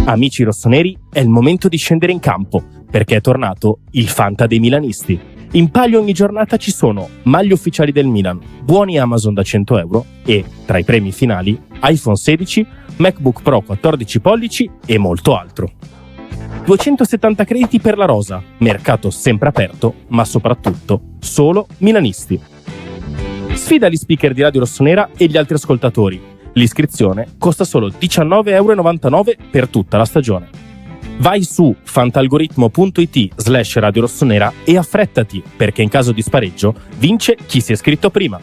Amici rossoneri, è il momento di scendere in campo, perché è tornato il Fanta dei milanisti. In palio ogni giornata ci sono maglie ufficiali del Milan, buoni Amazon da 100 euro e, tra i premi finali, iPhone 16, MacBook Pro 14 pollici e molto altro. 270 crediti per la rosa, mercato sempre aperto, ma soprattutto solo milanisti. Sfida gli speaker di Radio Rossonera e gli altri ascoltatori. L'iscrizione costa solo 19,99 € per tutta la stagione. Vai su fantalgoritmo.it/Radio Rossonera e affrettati, perché in caso di spareggio vince chi si è iscritto prima.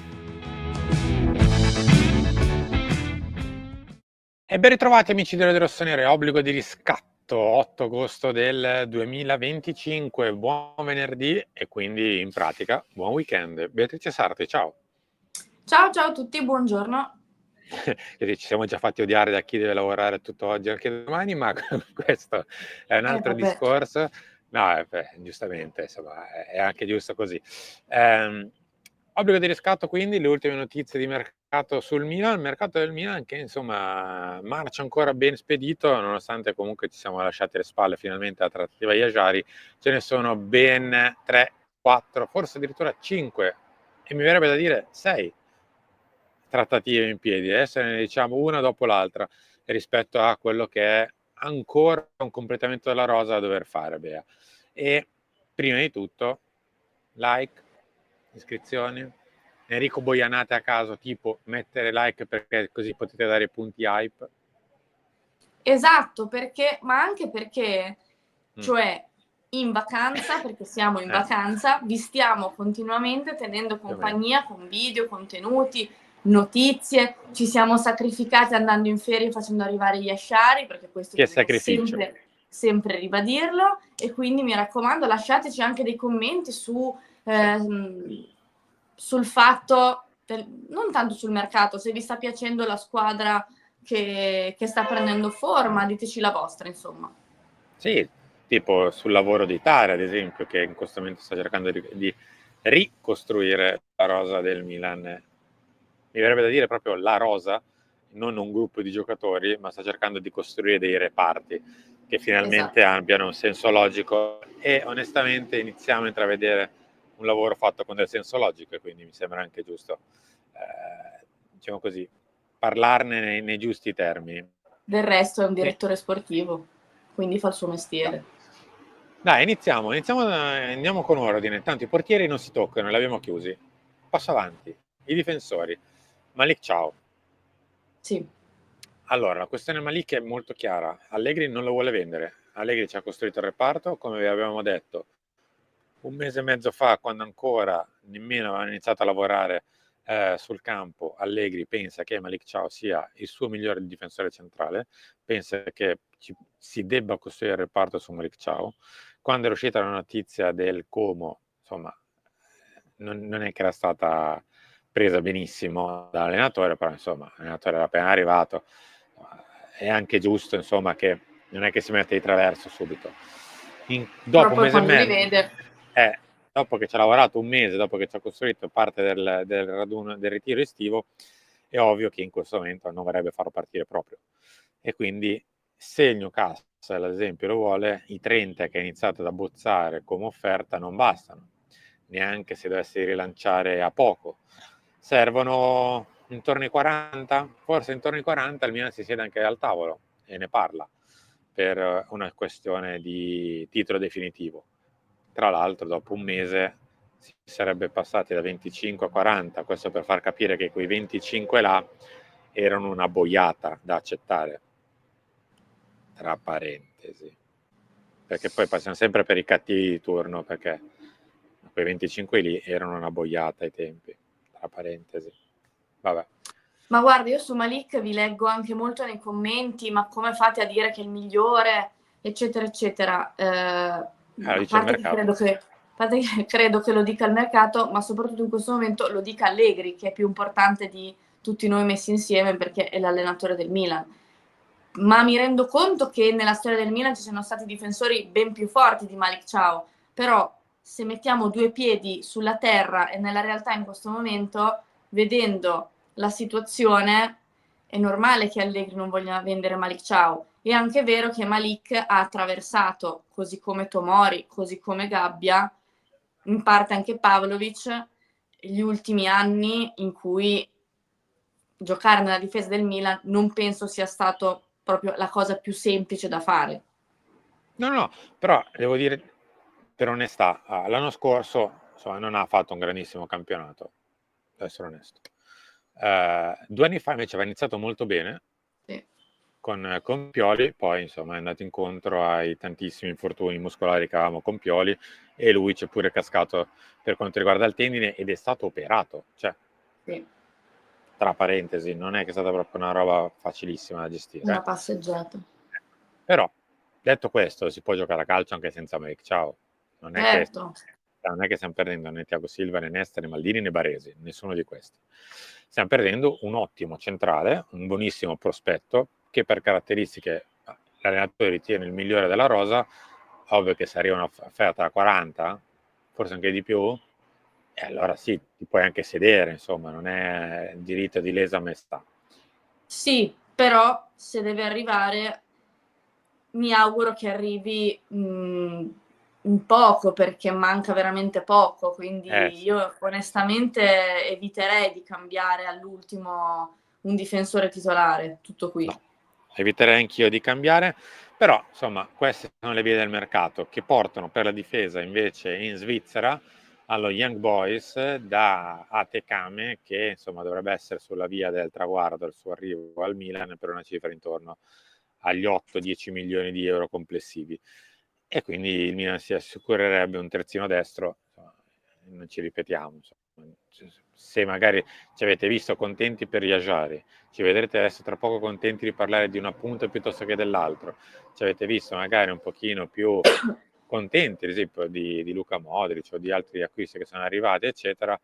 E ben ritrovati amici di Radio Rossonera, obbligo di riscatto, 8 agosto del 2025, buon venerdì e quindi in pratica buon weekend. Beatrice Sarti, ciao. Ciao a tutti, buongiorno. Ci siamo già fatti odiare da chi deve lavorare tutto oggi e anche domani, ma questo è un altro discorso. No, giustamente, insomma, è anche giusto così. Obbligo di riscatto, quindi le ultime notizie di mercato sul Milan, il mercato del Milan che insomma marcia ancora ben spedito, nonostante comunque ci siamo lasciati alle spalle finalmente la trattativa Yajari. Ce ne sono ben 3, 4, forse addirittura 5 e mi verrebbe da dire 6 trattative in piedi. Adesso ne diciamo una dopo l'altra rispetto a quello che è ancora un completamento della rosa da dover fare, Bea. E prima di tutto like, iscrizioni, Enrico Boianate a caso, tipo mettere like perché così potete dare punti hype. Esatto, ma anche perché, cioè in vacanza, perché siamo in vacanza, vi stiamo continuamente tenendo compagnia con video, contenuti, notizie, ci siamo sacrificati andando in ferie facendo arrivare gli asciari, perché questo bisogna sempre ribadirlo, e quindi mi raccomando lasciateci anche dei commenti sul fatto, non tanto sul mercato, se vi sta piacendo la squadra che sta prendendo forma, diteci la vostra, insomma. Sì, tipo sul lavoro di Tare, ad esempio, che in questo momento sta cercando di ricostruire la rosa del Milan. Mi verrebbe da dire proprio la rosa, non un gruppo di giocatori, ma sta cercando di costruire dei reparti che finalmente abbiano un senso logico e onestamente iniziamo a intravedere un lavoro fatto con del senso logico e quindi mi sembra anche giusto, diciamo così, parlarne nei giusti termini. Del resto è un direttore sportivo, quindi fa il suo mestiere. Dai, andiamo con ordine. Tanto i portieri non si toccano, li abbiamo chiusi. Passo avanti. I difensori. Malik Thiaw. Sì. Allora, la questione Malik è molto chiara. Allegri non lo vuole vendere. Allegri ci ha costruito il reparto, come vi avevamo detto un mese e mezzo fa, quando ancora nemmeno avevano iniziato a lavorare sul campo. Allegri pensa che Malik Thiaw sia il suo migliore difensore centrale, pensa che si debba costruire il reparto su Malik Thiaw. Quando è uscita la notizia del Como, insomma, non è che era stata presa benissimo dall'allenatore, però insomma l'allenatore era appena arrivato, è anche giusto insomma che non è che si mette di traverso subito. Dopo un mese e mezzo, dopo che ci ha lavorato un mese, dopo che ci ha costruito parte del raduno, del ritiro estivo, è ovvio che in questo momento non vorrebbe farlo partire proprio. E quindi se il Newcastle ad esempio lo vuole, i 30 che ha iniziato ad abbozzare come offerta non bastano, neanche se dovessi rilanciare a poco. Servono intorno ai 40, forse intorno ai 40 il Milan si siede anche al tavolo e ne parla per una questione di titolo definitivo. Tra l'altro dopo un mese si sarebbe passati da 25 a 40, questo per far capire che quei 25 là erano una boiata da accettare, tra parentesi, perché poi passiamo sempre per i cattivi di turno, perché quei 25 lì erano una boiata ai tempi, tra parentesi. Vabbè. Ma guarda, io su Malik vi leggo anche molto nei commenti, ma come fate a dire che è il migliore, eccetera, eccetera. A parte che credo che lo dica il mercato, ma soprattutto in questo momento lo dica Allegri, che è più importante di tutti noi messi insieme perché è l'allenatore del Milan. Ma mi rendo conto che nella storia del Milan ci sono stati difensori ben più forti di Malik Thiaw, però se mettiamo due piedi sulla terra e nella realtà in questo momento, vedendo la situazione, è normale che Allegri non voglia vendere Malik Thiaw. È anche vero che Malik ha attraversato, così come Tomori, così come Gabbia, in parte anche Pavlovic, gli ultimi anni in cui giocare nella difesa del Milan non penso sia stato proprio la cosa più semplice da fare. No, però devo dire, per onestà, l'anno scorso insomma, non ha fatto un grandissimo campionato, per essere onesto. 2 anni fa invece aveva iniziato molto bene, sì, con Pioli, poi insomma è andato incontro ai tantissimi infortuni muscolari che avevamo con Pioli, e lui c'è pure cascato per quanto riguarda il tendine ed è stato operato, cioè, sì, tra parentesi, non è che è stata proprio una roba facilissima da gestire. una passeggiata. Però, detto questo, si può giocare a calcio anche senza Mike, ciao. Non è Certo. che stiamo perdendo né Thiago Silva, né Nesta, né Maldini, né Baresi, nessuno di questi. Stiamo perdendo un ottimo centrale, un buonissimo prospetto, che per caratteristiche l'allenatore ritiene il migliore della rosa. Ovvio che se arriva una offerta a 40, forse anche di più, e allora sì, ti puoi anche sedere, insomma, non è diritto di lesa maestà. Sì, però se deve arrivare, mi auguro che arrivi in poco, perché manca veramente poco, quindi Sì. io onestamente eviterei di cambiare all'ultimo un difensore titolare, tutto qui. No, eviterei anch'io di cambiare, però insomma queste sono le vie del mercato che portano per la difesa invece in Svizzera allo Young Boys da Atekame, che insomma dovrebbe essere sulla via del traguardo, il suo arrivo al Milan per una cifra intorno agli 8-10 milioni di euro complessivi, e quindi il Milan si assicurerebbe un terzino destro. Insomma, non ci ripetiamo, insomma. Se magari ci avete visto contenti per Yajari, ci vedrete adesso tra poco contenti di parlare di una punta piuttosto che dell'altro, ci avete visto magari un pochino più contenti ad esempio di Luka Modric o di altri acquisti che sono arrivati eccetera,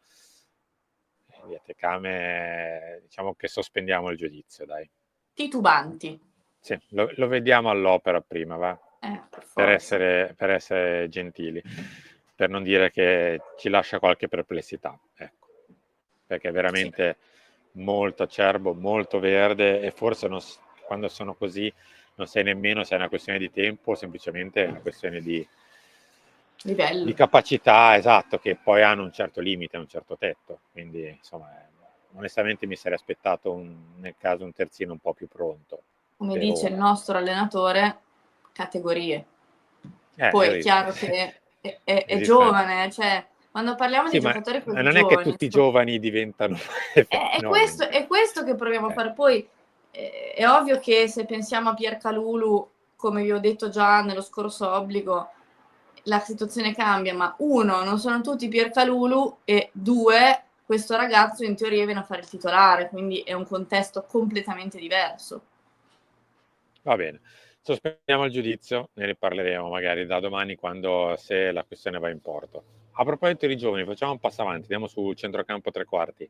di Atekame diciamo che sospendiamo il giudizio, dai. Titubanti. Sì, lo vediamo all'opera prima, va? Per essere gentili, per non dire che ci lascia qualche perplessità, ecco. Perché è veramente molto acerbo, molto verde, e forse quando sono così non sai nemmeno se è una questione di tempo o semplicemente una questione di Livello. capacità, esatto, che poi hanno un certo limite, un certo tetto. Quindi, insomma, onestamente mi sarei aspettato nel caso un terzino un po' più pronto. Come dice il nostro allenatore, categorie. Poi è chiaro che è giovane, cioè quando parliamo sì, di ma giocatori così non è che giovani, tutti i giovani diventano fenomeni. è questo che proviamo a fare. Poi è ovvio che se pensiamo a Piercalulu, come vi ho detto già nello scorso obbligo, la situazione cambia, ma uno, non sono tutti Piercalulu, e due, questo ragazzo in teoria viene a fare il titolare, quindi è un contesto completamente diverso. Va bene, sospendiamo il giudizio, ne riparleremo magari da domani se la questione va in porto. A proposito di giovani, facciamo un passo avanti, andiamo sul centrocampo tre quarti.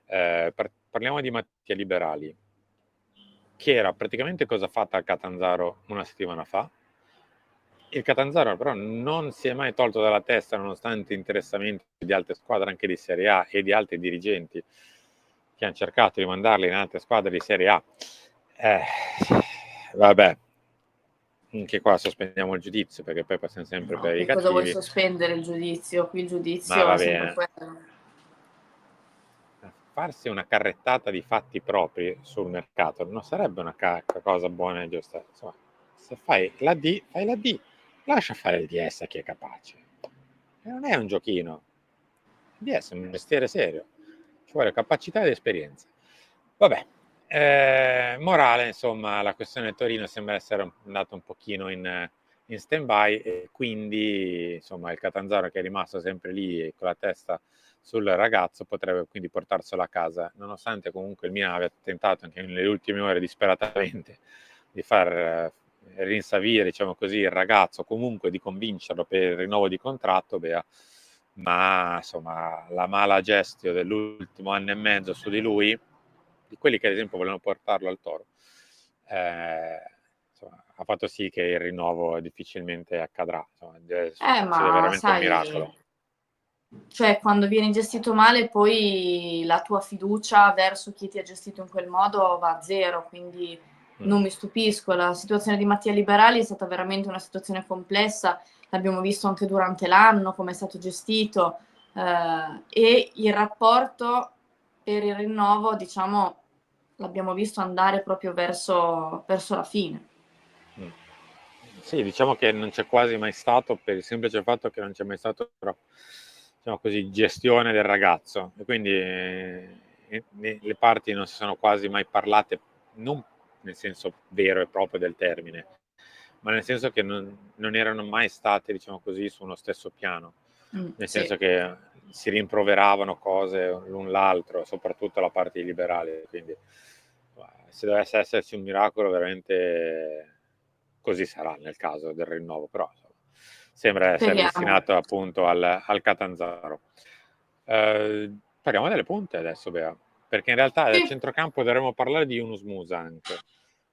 Parliamo di Mattia Liberali, che era praticamente cosa fatta al Catanzaro una settimana fa. Il Catanzaro però non si è mai tolto dalla testa, nonostante interessamenti di altre squadre anche di Serie A e di altri dirigenti che hanno cercato di mandarli in altre squadre di Serie A. Vabbè, anche qua sospendiamo il giudizio, perché poi passiamo sempre per i cattivi. Cosa vuoi sospendere il giudizio? Qui il giudizio va è sempre bene. quello. Farsi una carrettata di fatti propri sul mercato non sarebbe una cosa buona e giusta. Insomma, se fai la D, fai la D. Lascia fare il DS a chi è capace. E non è un giochino. Il DS è un mestiere serio. Ci vuole capacità ed esperienza. Vabbè, morale, insomma, la questione Torino sembra essere andata un pochino in stand-by, e quindi insomma il Catanzaro, che è rimasto sempre lì con la testa sul ragazzo, potrebbe quindi portarselo a casa, nonostante comunque il Milan aveva tentato anche nelle ultime ore disperatamente di far rinsavire, diciamo così, il ragazzo, comunque di convincerlo per il rinnovo di contratto, ma insomma la mala gestione dell'ultimo anno e mezzo su di lui, di quelli che ad esempio volevano portarlo al Toro, insomma, ha fatto sì che il rinnovo difficilmente accadrà. Insomma, deve succedere Ma veramente un sai, miracolo. cioè quando vieni gestito male poi la tua fiducia verso chi ti ha gestito in quel modo va a zero, quindi non mi stupisco. La situazione di Mattia Liberali è stata veramente una situazione complessa, l'abbiamo visto anche durante l'anno, come è stato gestito, e il rapporto per il rinnovo, diciamo, l'abbiamo visto andare proprio verso la fine. Sì, diciamo che non c'è quasi mai stato, per il semplice fatto che non c'è mai stato, diciamo così, gestione del ragazzo, e quindi le parti non si sono quasi mai parlate, non nel senso vero e proprio del termine, ma nel senso che non erano mai state, diciamo così, su uno stesso piano, nel senso che si rimproveravano cose l'un l'altro, soprattutto la parte liberale, quindi se dovesse esserci un miracolo veramente così sarà nel caso del rinnovo, però sembra essere destinato appunto al Catanzaro. Parliamo delle punte adesso, Bea, perché in realtà del centrocampo dovremmo parlare di Yunus Musa anche,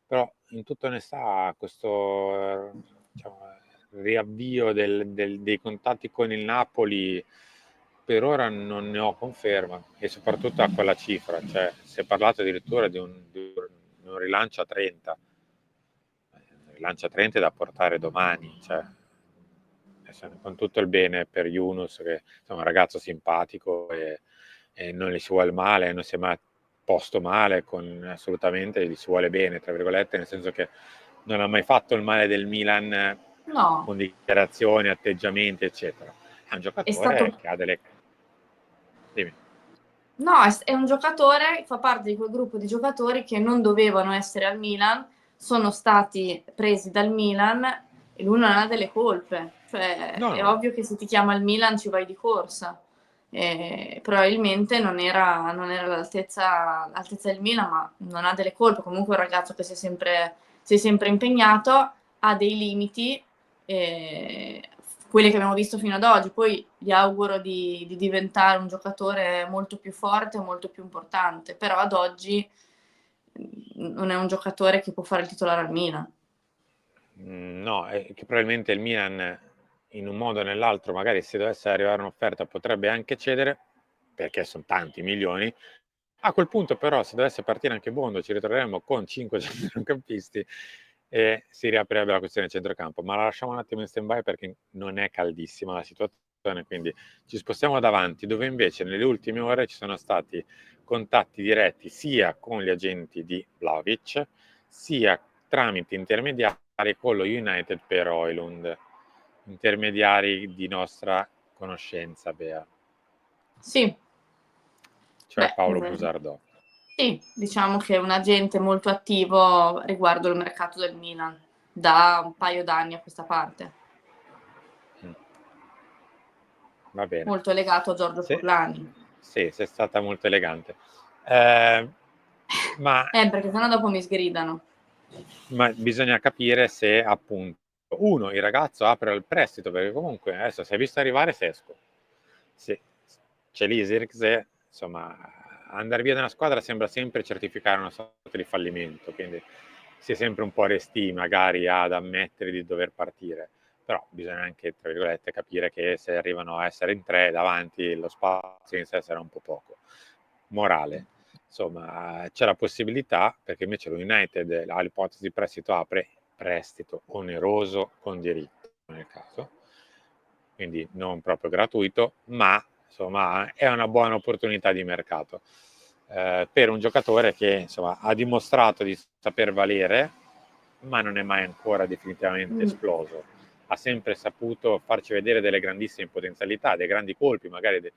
però in tutta onestà questo diciamo, riavvio dei contatti con il Napoli per ora non ne ho conferma, e soprattutto a quella cifra, cioè si è parlato addirittura di un rilancio a 30, rilancio a 30 da portare domani, cioè con tutto il bene per Yunus, che è un ragazzo simpatico e non gli si vuole male, non si è mai posto male, assolutamente gli si vuole bene, tra virgolette, nel senso che non ha mai fatto il male del Milan con dichiarazioni, atteggiamenti, eccetera. È un giocatore che ha delle... Dimmi. No, è un giocatore, fa parte di quel gruppo di giocatori che non dovevano essere al Milan, sono stati presi dal Milan e lui non ha delle colpe. Cioè, è ovvio che se ti chiama il Milan ci vai di corsa. Probabilmente non era all'altezza del Milan, ma non ha delle colpe. Comunque è un ragazzo che si è sempre impegnato, ha dei limiti, quelli che abbiamo visto fino ad oggi. Poi gli auguro di diventare un giocatore molto più forte, molto più importante, però ad oggi non è un giocatore che può fare il titolare al Milan. No, è che probabilmente il Milan in un modo o nell'altro, magari se dovesse arrivare un'offerta, potrebbe anche cedere, perché sono tanti milioni. A quel punto però, se dovesse partire anche Bondo, ci ritroveremo con 5 centrocampisti e si riaprirebbe la questione del centrocampo, ma la lasciamo un attimo in stand-by perché non è caldissima la situazione, quindi ci spostiamo davanti, dove invece nelle ultime ore ci sono stati contatti diretti sia con gli agenti di Vlahovic, sia tramite intermediari con lo United per Højlund, intermediari di nostra conoscenza, Bea. Sì. Cioè Paolo Busardò. Sì, diciamo che è un agente molto attivo riguardo il mercato del Milan da un paio d'anni a questa parte. Va bene. Molto legato a Giorgio Furlani. Sì, sei stata molto elegante. Ma perché sennò dopo mi sgridano. Ma bisogna capire se appunto il ragazzo apre il prestito, perché comunque adesso si è visto arrivare Sesko. Sì, c'è lì Zirkzee, insomma, andare via da una squadra sembra sempre certificare una sorta di fallimento, quindi si è sempre un po' resti magari ad ammettere di dover partire, però bisogna anche, tra virgolette, capire che se arrivano a essere in 3 davanti lo spazio in sé sarà un po' poco. Morale, insomma, c'è la possibilità, perché invece lo United ha l'ipotesi di prestito oneroso con diritto nel caso, quindi non proprio gratuito, ma insomma è una buona opportunità di mercato per un giocatore che insomma ha dimostrato di saper valere, ma non è mai ancora definitivamente esploso. Ha sempre saputo farci vedere delle grandissime potenzialità, dei grandi colpi, magari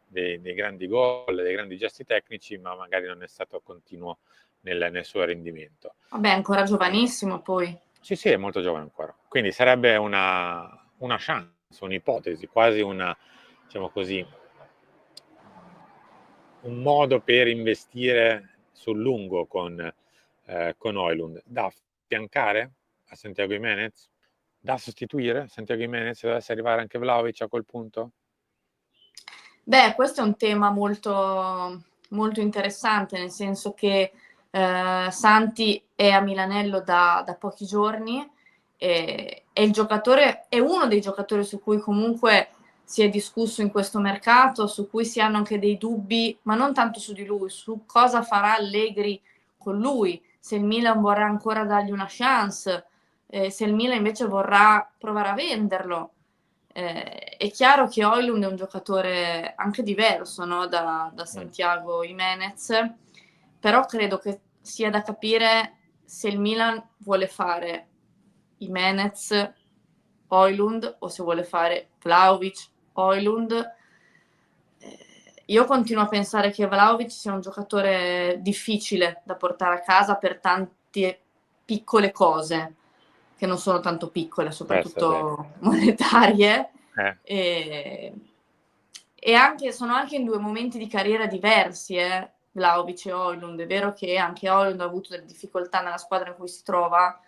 dei grandi gol, dei grandi gesti tecnici, ma magari non è stato continuo nel suo rendimento. Vabbè, è ancora giovanissimo poi. Sì, è molto giovane ancora. Quindi sarebbe una chance, un'ipotesi, quasi diciamo così, un modo per investire sul lungo con Højlund. Da affiancare a Santiago Jiménez? Da sostituire Santiago Jiménez se dovesse arrivare anche Vlahovic a quel punto? Questo è un tema molto, molto interessante, nel senso che Santi è a Milanello da pochi giorni e il giocatore è uno dei giocatori su cui comunque si è discusso in questo mercato, su cui si hanno anche dei dubbi, ma non tanto su di lui, su cosa farà Allegri con lui, se il Milan vorrà ancora dargli una chance, se il Milan invece vorrà provare a venderlo. È chiaro che Højlund è un giocatore anche diverso, no? da Santiago Jimenez, però credo che sia da capire se il Milan vuole fare Jimenez, Højlund o se vuole fare Vlahovic, Højlund. Io continuo a pensare che Vlahovic sia un giocatore difficile da portare a casa per tante piccole cose, che non sono tanto piccole, soprattutto monetarie. E anche, sono anche in due momenti di carriera diversi, Vlahovic e Højlund. È vero che anche Højlund ha avuto delle difficoltà nella squadra in cui si trova,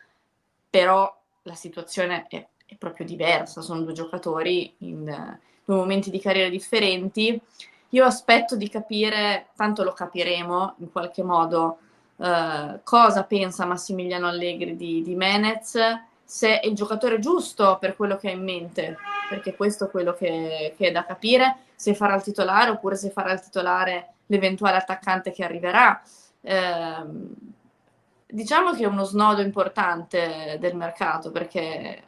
però la situazione è proprio diversa, sono due giocatori in due momenti di carriera differenti. Io aspetto di capire, tanto lo capiremo in qualche modo, cosa pensa Massimiliano Allegri di Menez, se è il giocatore giusto per quello che ha in mente, perché questo è quello che è da capire, se farà il titolare oppure se farà il titolare l'eventuale attaccante che arriverà. Diciamo che è uno snodo importante del mercato, perché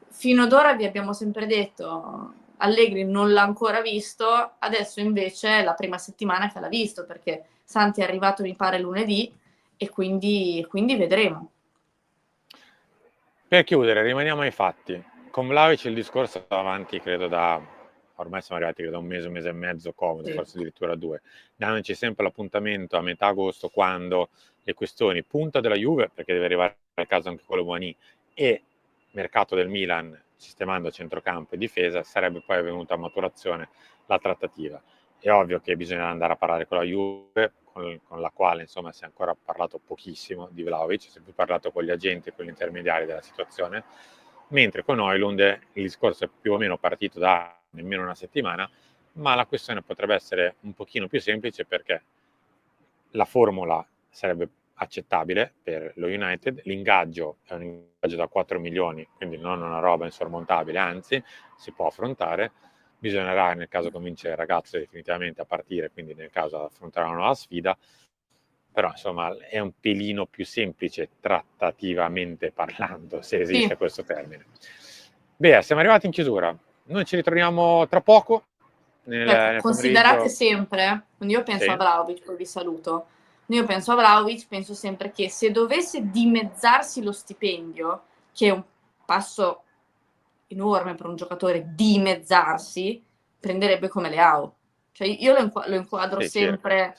fino ad ora vi abbiamo sempre detto Allegri non l'ha ancora visto, adesso invece è la prima settimana che l'ha visto, perché Santi è arrivato mi pare lunedì e quindi vedremo. Per chiudere, rimaniamo ai fatti. Con Vlahovic il discorso è avanti, credo, ormai siamo arrivati credo un mese e mezzo comodo, sì, forse addirittura 2, dandoci sempre l'appuntamento a metà agosto, quando le questioni punta della Juve, perché deve arrivare al caso anche quello Boani, e mercato del Milan, sistemando centrocampo e difesa, sarebbe poi venuta a maturazione la trattativa. È ovvio che bisogna andare a parlare con la Juve, con la quale insomma si è ancora parlato pochissimo di Vlahovic, si è più parlato con gli agenti e con gli intermediari della situazione, mentre con Højlund il discorso è più o meno partito da nemmeno una settimana, ma la questione potrebbe essere un pochino più semplice, perché la formula sarebbe accettabile per lo United, l'ingaggio è un ingaggio da 4 milioni, quindi non una roba insormontabile, anzi si può affrontare. Bisognerà nel caso convincere il ragazzo definitivamente a partire, quindi nel caso affrontare una nuova sfida, però insomma è un pelino più semplice trattativamente parlando, se esiste questo termine. Beh, siamo arrivati in chiusura, noi ci ritroviamo tra poco. Considerate sempre, quando io penso a Vlahovic, poi vi saluto, io penso a Vlahovic, penso sempre che se dovesse dimezzarsi lo stipendio, che è un passo enorme per un giocatore, dimezzarsi, prenderebbe come Leao. Cioè io lo inquadro sempre,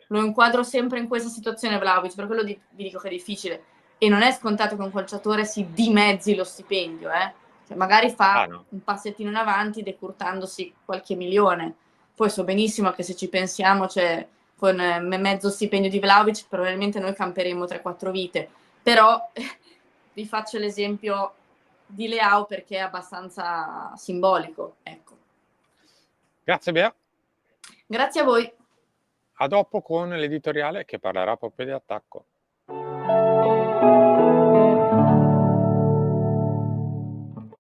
lo inquadro sempre in questa situazione Vlahovic, per quello vi dico che è difficile, e non è scontato che un calciatore si dimezzi lo stipendio, Cioè, magari fa un passettino in avanti decurtandosi qualche milione. Poi so benissimo che se ci pensiamo, cioè, con mezzo stipendio di Vlahovic probabilmente noi camperemo 3-4 vite, però vi faccio l'esempio di Leao perché è abbastanza simbolico, ecco. Grazie Bea. Grazie a voi. A dopo con l'editoriale che parlerà proprio di attacco.